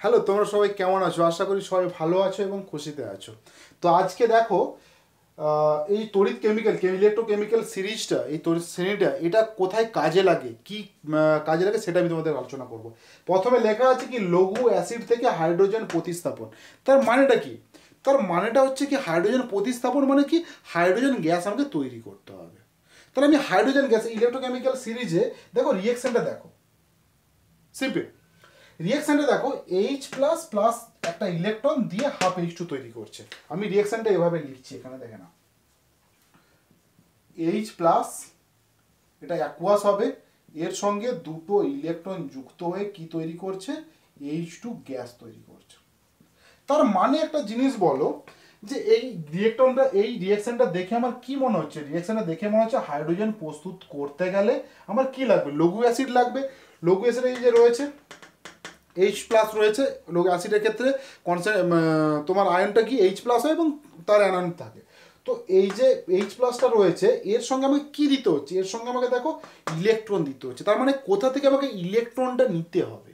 Hello, তোমরা সবাই কেমন আছো? আশা করি সবাই ভালো আছো এবং খুশিতে আছো। তো আজকে দেখো, এই তড়িৎ কেমিক্যাল ইলেকট্রোকেমিক্যাল সিরিজটা, এই তড়িৎ শ্রেণীটা এটা কোথায় কাজে লাগে, কি কাজে লাগে সেটা আমি তোমাদের আলোচনা করব। প্রথমে লেখা আছে কি, লঘু অ্যাসিড থেকে হাইড্রোজেন প্রতিস্থাপন। তার মানেটা কি? তার মানেটা হচ্ছে কি, হাইড্রোজেন প্রতিস্থাপন মানে কি, হাইড্রোজেন গ্যাস আমাকে তৈরি করতে হবে। তাহলে আমি হাইড্রোজেন গ্যাস ইলেকট্রোকেমিক্যাল সিরিজে দেখো রিয়েকশনটা দেখো, সিম্পল রিয়েকশনটা দেখো, এইচ প্লাস প্লাস একটা ইলেকট্রন দিয়ে হাফ এইচ টু তৈরি করছে। আমি রিয়েকশনটা এভাবে লিখছি, এখানে দেখে না, এইচ প্লাস, এটা অ্যাকুয়াস হবে, এর সঙ্গে দুটো ইলেকট্রন যুক্ত হয়ে কি তৈরি করছে, এইচ টু গ্যাস তৈরি করছে। তার মানে একটা জিনিস বলো, যে এই রিয়েকটনটা, এই রিয়েকশনটা দেখে আমার কি মনে হচ্ছে? রিয়েকশনটা দেখে মনে হচ্ছে হাইড্রোজেন প্রস্তুত করতে গেলে আমার কি লাগবে? লঘু অ্যাসিড লাগবে। লঘু অ্যাসিড এই যে রয়েছে, এইচ প্লাস রয়েছে লঘু অ্যাসিডের ক্ষেত্রে, তোমার আয়নটা কি এইচ প্লাস হয় এবং তার অ্যানায়ন থাকে। তো এই যে এইচ প্লাসটা রয়েছে, এর সঙ্গে আমাকে কি দিতে হচ্ছে? এর সঙ্গে আমাকে দেখো ইলেকট্রন দিতে হচ্ছে। তার মানে কোথা থেকে আমাকে ইলেকট্রনটা নিতে হবে?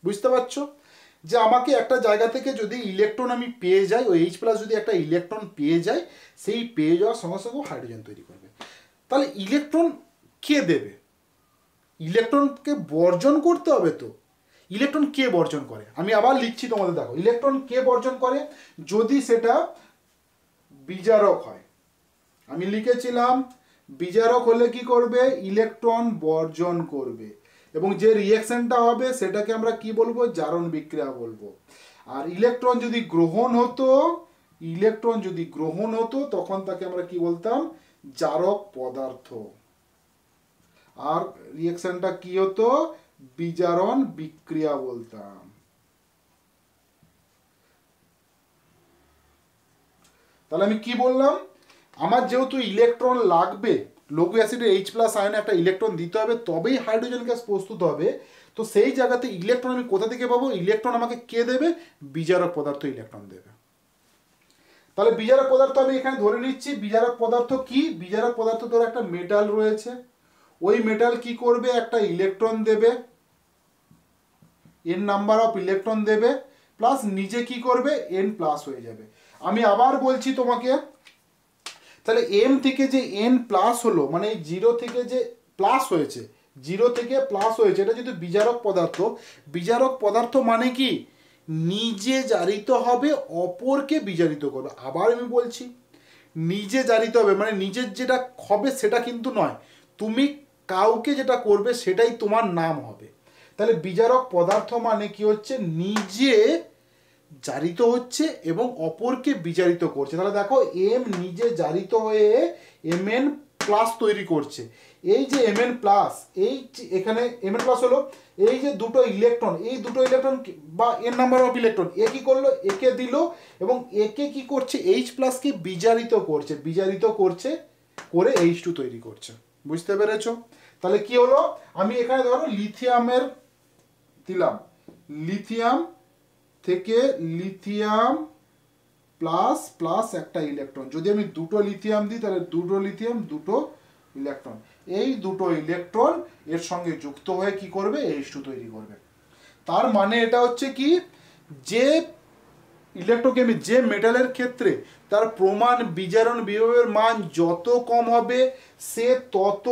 বুঝতে পারছো? যে আমাকে একটা জায়গা থেকে যদি ইলেকট্রন আমি পেয়ে যাই, ওই এইচ প্লাস যদি একটা ইলেকট্রন পেয়ে যাই, সেই পেয়ে যাওয়ার সঙ্গে সঙ্গে হাইড্রোজেন তৈরি করবে। তাহলে ইলেকট্রন কে দেবে? ইলেকট্রনকে বর্জন করতে হবে। তো ইলেকট্রন কে বর্জন করে? আমি আবার লিখছি তোমাদের, দেখো ইলেকট্রন কে বর্জন করে, যদি সেটা বিজারক হয়। আমি লিখেছিলাম বিজারক হলে কি করবে, ইলেকট্রন বর্জন করবে। এবং যে রিঅ্যাকশনটা হবে সেটাকে আমরা কি বলবো, জারণ বিক্রিয়া বলবো। আর ইলেকট্রন যদি গ্রহণ হতো, ইলেকট্রন যদি গ্রহণ হতো তখন তাকে আমরা কি বলতাম, জারক পদার্থ। আর রিঅ্যাকশনটা কি হতো, বিজারণ বিক্রিয়া বলতাম। তাহলে আমি কি বললাম, আমার যেহেতু ইলেকট্রন লাগবে, লঘু অ্যাসিডে এইচ প্লাস আয়নে একটা ইলেকট্রন দিতে হবে, তবেই হাইড্রোজেন গ্যাস প্রস্তুত হবে। তো সেই জায়গাতে ইলেকট্রন আমি কোথা থেকে পাবো? ইলেকট্রন আমাকে কে দেবে? বিজারক পদার্থ ইলেকট্রন দেবে। তাহলে বিজারক পদার্থ আমি এখানে ধরে নিচ্ছি। বিজারক পদার্থ কি? বিজারক পদার্থ ধরো একটা মেটাল রয়েছে, ওই মেটাল কি করবে, একটা ইলেকট্রন দেবে, এন নাম্বার অফ ইলেকট্রন দেবে, প্লাস নিচে কি করবে, এন প্লাস হয়ে যাবে। আমি আবার বলছি তোমাকে, তাহলে এম থেকে যে এন প্লাস হলো, মানে এই জিরো থেকে যে প্লাস হয়েছে, জিরো থেকে প্লাস হয়েছে, এটা যদি বিজারক পদার্থ, বিজারক পদার্থ মানে কি, নিজে জারিত হবে, অপরকে বিজারিত করবে। আবার আমি বলছি, নিজে জারিত হবে মানে নিজের যেটা হবে সেটা কিন্তু নয়, তুমি কাউকে যেটা করবে সেটাই তোমার নাম হবে। তাহলে বিজারক পদার্থ মানে কি হচ্ছে, নিজে জারিত হচ্ছে এবং অপরকে বিজারিত করছে। তাহলে দেখো, এম নিজে জারিত হয়ে এম এন প্লাস তৈরি করছে। এই যে এম এন প্লাস, এই এখানে এম এন প্লাস হলো, এই যে দুটো ইলেকট্রন, এই দুটো ইলেকট্রন বা এন নাম্বার অফ ইলেকট্রন, এ কি করলো, একে দিল এবং একে কি করছে, এইচ প্লাসকে বিজারিত করছে, বিজারিত করছে করে এইচ টু তৈরি করছে। বুঝতে পেরেছ? তাহলে কি হলো, আমি এখানে ধরো লিথিয়ামের দিলাম, লিথিয়াম থেকে লিথিয়াম প্লাস প্লাস একটা ইলেকট্রন, যদি আমি দুটো লিথিয়াম দিই তাহলে দুটো লিথিয়াম দুটো ইলেকট্রন, এই দুটো ইলেকট্রন এর সঙ্গে যুক্ত হয়ে কি করবে, H2 তৈরি করবে। তার মানে এটা হচ্ছে কি, যে ইলেকট্রোকেমি, যে মেটালের ক্ষেত্রে তার প্রমাণ বিজারণ বিভবের মান যত কম হবে, সে তত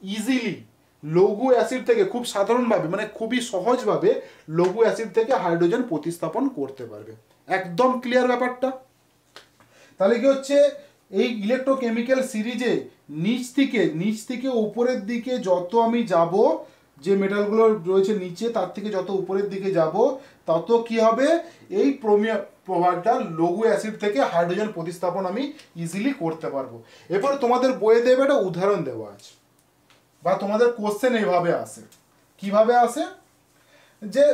ইজিলি লঘু অ্যাসিড থেকে, খুব সাধারণভাবে মানে খুবই সহজভাবে লঘু অ্যাসিড থেকে হাইড্রোজেন প্রতিস্থাপন করতে পারবে। একদম ক্লিয়ার ব্যাপারটা? তাহলে কি হচ্ছে, এই ইলেকট্রোকেমিক্যাল সিরিজে নিচ থেকে উপরের দিকে যত আমি যাব, যে মেটালগুলো রয়েছে নিচে তার থেকে যত উপরের দিকে যাব, তত কি হবে, এই প্রভাবটা লঘু অ্যাসিড থেকে হাইড্রোজেন প্রতিস্থাপন আমি ইজিলি করতে পারবো। এরপরে তোমাদের বইয়ে দেবে একটা উদাহরণ দেওয়া আছে, বা তোমাদের কোশ্চেন এইভাবে আসে। কিভাবে আসে, যে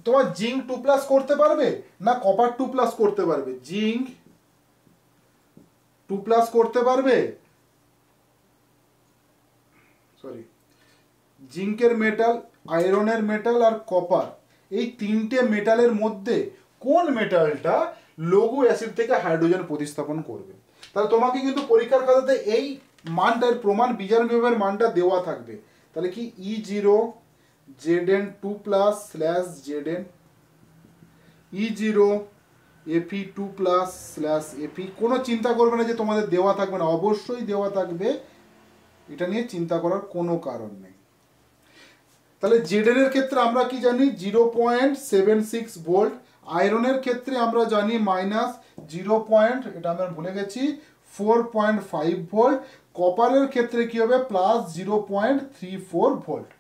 তোমার জিঙ্ক 2+ করতে পারবে না কপার 2+ করতে পারবে? জিঙ্ক 2+ করতে পারবে, সরি, জিঙ্কের মেটাল, আয়রনের মেটাল আর কপার, এই তিনটে মেটালের মধ্যে কোন মেটালটা লঘু অ্যাসিড থেকে হাইড্রোজেন প্রতিস্থাপন করবে? তাহলে তোমাকে কিন্তু পরীক্ষার খাতাতে এই মানটার প্রমাণ বিজারণ বিভবের মানটা দেওয়া থাকবে। তাহলে কি E0 Zn2 plus slash Zn, E0 Fe2 plus slash Fe। কোনো চিন্তা করবে না যে তোমাদের দেওয়া থাকবে না, অবশ্যই দেওয়া থাকবে, এটা নিয়ে চিন্তা করার কোনো কারণ নেই। তাহলে Zn এর ক্ষেত্রে আমরা কি জানি 0.76 ভোল্ট, আয়রনের ক্ষেত্রে আমরা জানি মাইনাস 0. এটা আমরা ভুলে গেছি 4.5 ভোল্ট, কপারের ক্ষেত্রে কি হবে প্লাস 0.34 ভোল্ট,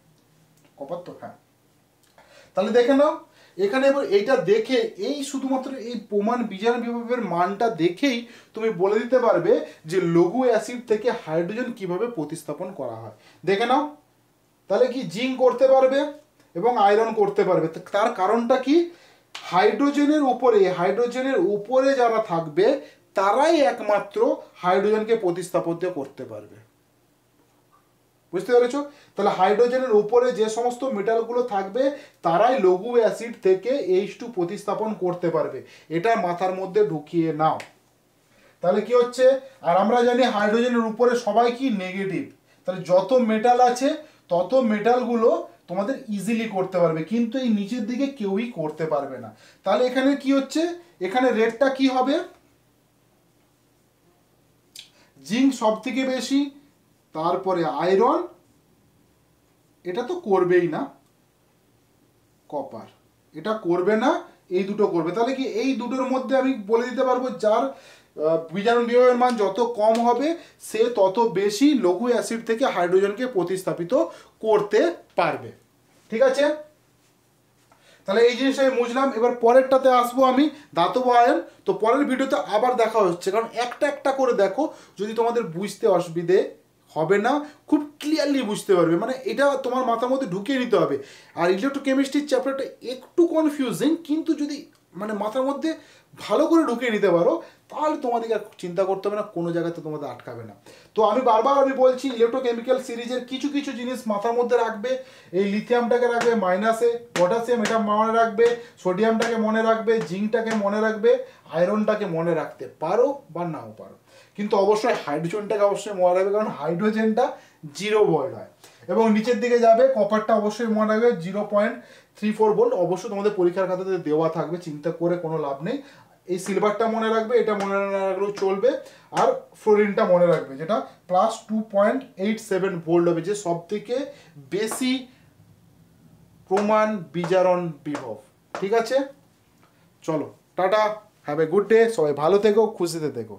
কপার তো হ্যাঁ। তাহলে দেখে নাও এখানে এবার এইটা দেখে এই শুধুমাত্র এই প্রমাণ বিজারণ বিভবের মানটা দেখেই তুমি বলে দিতে পারবে যে লঘু অ্যাসিড থেকে হাইড্রোজেন কিভাবে প্রতিস্থাপন করা হয়। দেখে নাও তাহলে কি জিঙ্ক করতে পারবে এবং আয়রন করতে পারবে, তার কারণটা কি হাইড্রোজেনের উপরে যারা থাকবে তারাই একমাত্র হাইড্রোজেনকে প্রতিস্থাপন করতে পারবে। বুঝতে পেরেছো? তাহলে হাইড্রোজেনের উপরে যে সমস্ত মেটালগুলো থাকবে তারাই লঘু অ্যাসিড থেকে H2 প্রতিস্থাপন করতে পারবে, এটা মাথার মধ্যে ঢুকিয়ে নাও। তাহলে কি হচ্ছে, আর আমরা জানি হাইড্রোজেনের উপরে সবাই কি নেগেটিভ, তাহলে যত মেটাল আছে তত মেটালগুলো তোমাদের ইজিলি করতে পারবে, কিন্তু এই নিচের দিকে কেউই করতে পারবে না। তাহলে এখানে কি হচ্ছে, এখানে রেটটা কি হবে, জিঙ্ক সব থেকে বেশি, তারপরে আয়রন, এটা তো করবেই না, কপার এটা করবে না, এই দুটো করবে। তাহলে কি এই দুটোর মধ্যে আমি বলে দিতে পারবো যার বিজারণ বিভবের মান যত কম হবে সে তত বেশি লঘু অ্যাসিড থেকে হাইড্রোজেনকে প্রতিস্থাপিত করতে পারবে। ঠিক আছে, তাহলে এই জিনিসটা আমি বুঝলাম। এবার পরেরটাতে আসবো আমি, ধাতব আয়ন। তো পরের ভিডিওতে আবার দেখা হচ্ছে, কারণ একটা একটা করে দেখো, যদি তোমাদের বুঝতে অসুবিধে হবে না, খুব ক্লিয়ারলি বুঝতে পারবে, মানে এটা তোমার মাথার মধ্যে ঢুকিয়ে নিতে হবে। আর ইলেকট্রোকেমিস্ট্রির চ্যাপ্টারটা একটু কনফিউজিং, কিন্তু যদি মানে মাথার মধ্যে ভালো করে ঢুকিয়ে নিতে পারো তাহলে তোমাদেরকে আর চিন্তা করতে হবে না, কোনো জায়গাতে তোমাদের আটকাবে না। তো আমি বারবার বলছি ইলেকট্রোকেমিক্যাল সিরিজের কিছু কিছু জিনিস মাথার মধ্যে রাখবে। এই লিথিয়ামটাকে রাখবে মাইনাসে, পটাশিয়াম এটা মনে রাখবে, সোডিয়ামটাকে মনে রাখবে, জিঙ্কটাকে মনে রাখবে, আয়রনটাকে মনে রাখতে পারো বা নাও পারো, কিন্তু অবশ্যই হাইড্রোজেনটাকে অবশ্যই মনে রাখবে, কারণ হাইড্রোজেনটা 0 ভোল্ট হয়। এবং নিচের দিকে যাবে কপারটা অবশ্যই মনে রাখবে 0.34 ভোল্ট, অবশ্যই তোমাদের পরীক্ষার খাতাতে দেওয়া থাকবে, চিন্তা করে কোনো লাভ নেই। এই সিলভারটা মনে রাখবে, এটা মনে না রাখলেও চলবে। আর ফ্লোরিনটা মনে রাখবে, যেটা প্লাস 2.87 ভোল্ট হবে, যে সব থেকে বেশি প্রমাণ বিজারণ বিভব। ঠিক আছে, চলো tata, have a good day, সবাই ভালো থেকো, খুশিতে থেকো।